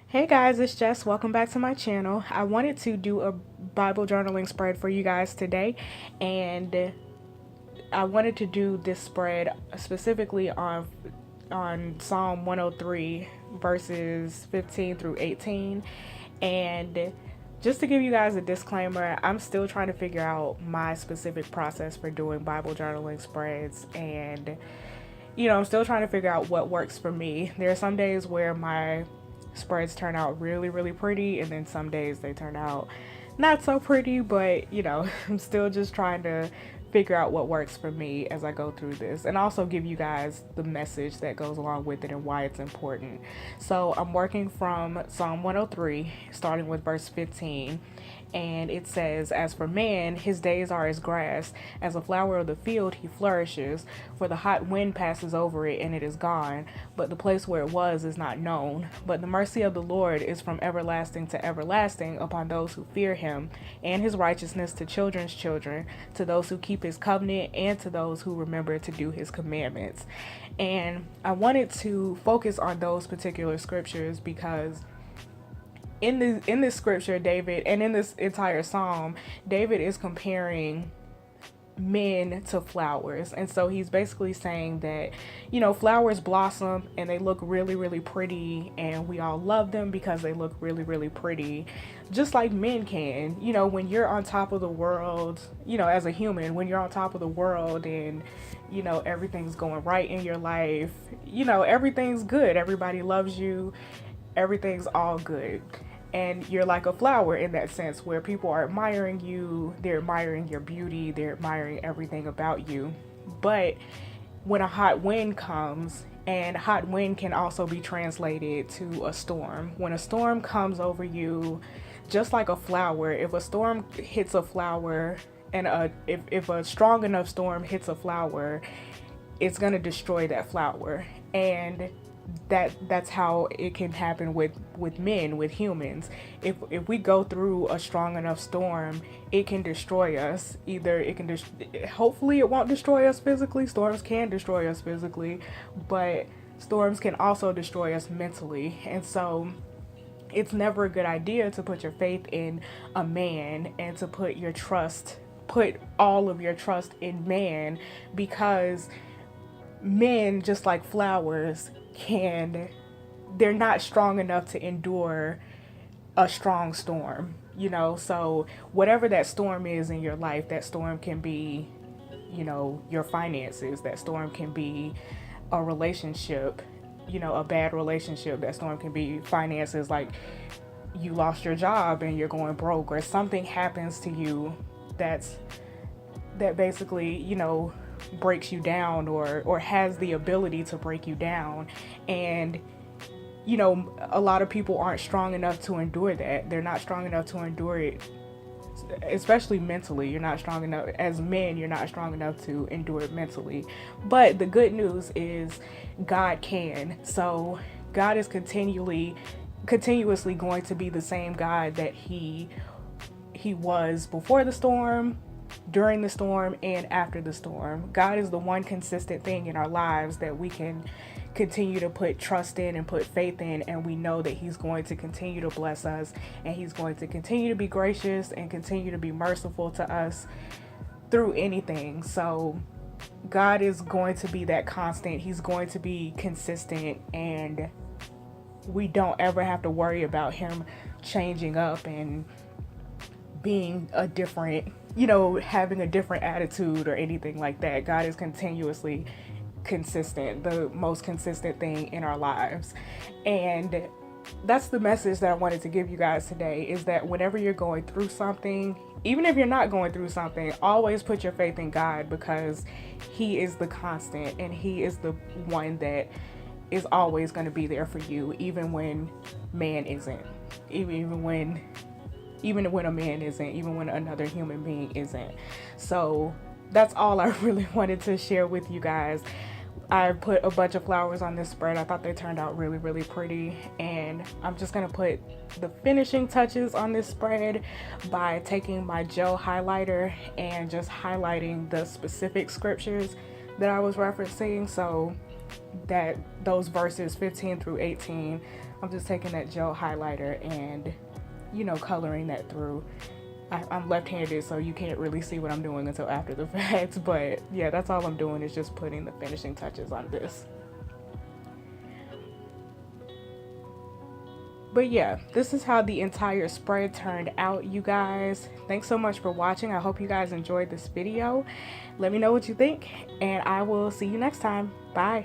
Hey guys, it's Jess. Welcome back to my channel. I wanted to do a Bible journaling spread for you guys today, and I wanted to do this spread specifically on Psalm 103 verses 15 through 18. And just to give you guys a disclaimer, I'm still trying to figure out my specific process for doing Bible journaling spreads, and I'm still trying to figure out what works for me. There are some days where my spreads turn out really, really pretty, and then some days they turn out not so pretty, but I'm still just trying to figure out what works for me as I go through this, and also give you guys the message that goes along with it and why it's important. So I'm working from Psalm 103, starting with verse 15. And it says, "As for man, his days are as grass, as a flower of the field he flourishes, for the hot wind passes over it and it is gone, but the place where it was is not known. But the mercy of the Lord is from everlasting to everlasting upon those who fear him, and his righteousness to children's children, to those who keep his covenant, and to those who remember to do his commandments." And I wanted to focus on those particular scriptures because in this scripture, David, and in this entire psalm, David is comparing men to flowers. And so he's basically saying that, flowers blossom and they look really, really pretty, and we all love them because they look really, really pretty, just like men can. When you're on top of the world, as a human, when you're on top of the world and everything's going right in your life, everything's good, everybody loves you, everything's all good. And you're like a flower in that sense, where people are admiring you, they're admiring your beauty, they're admiring everything about you. But when a hot wind comes, and hot wind can also be translated to a storm, when a storm comes over you, just like a flower, if a storm hits a flower, and if a strong enough storm hits a flower, it's going to destroy that flower. And that's how it can happen with men, with humans. If we go through a strong enough storm, it can destroy us. Either it can hopefully it won't destroy us physically. Storms can destroy us physically, but storms can also destroy us mentally. And so it's never a good idea to put your faith in a man and to put all of your trust in man, because men, just like flowers, they're not strong enough to endure a strong storm. So whatever that storm is in your life, that storm can be your finances, that storm can be a relationship, a bad relationship, that storm can be finances, like you lost your job and you're going broke, or something happens to you that basically breaks you down, or has the ability to break you down. And a lot of people aren't strong enough to endure that. They're not strong enough to endure it, especially mentally. You're not strong enough as men, you're not strong enough to endure it mentally. But the good news is God can. So God is continuously going to be the same God that he was before the storm, during the storm, and after the storm. God is the one consistent thing in our lives that we can continue to put trust in and put faith in, and we know that he's going to continue to bless us, and he's going to continue to be gracious and continue to be merciful to us through anything. So God is going to be that constant. He's going to be consistent, and we don't ever have to worry about him changing up and being a different, having a different attitude or anything like that. God is continuously consistent, the most consistent thing in our lives. And that's the message that I wanted to give you guys today, is that whenever you're going through something, even if you're not going through something, always put your faith in God, because he is the constant, and he is the one that is always going to be there for you, even when man isn't, even when a man isn't, even when another human being isn't. So that's all I really wanted to share with you guys. I put a bunch of flowers on this spread. I thought they turned out really, really pretty, and I'm just gonna put the finishing touches on this spread by taking my gel highlighter and just highlighting the specific scriptures that I was referencing. So that those verses 15 through 18, I'm just taking that gel highlighter and, you know, coloring that through. I'm left-handed, so you can't really see what I'm doing until after the fact, but yeah, that's all I'm doing is just putting the finishing touches on this. But yeah, this is how the entire spread turned out, you guys. Thanks so much for watching. I hope you guys enjoyed this video. Let me know what you think, and I will see you next time. Bye.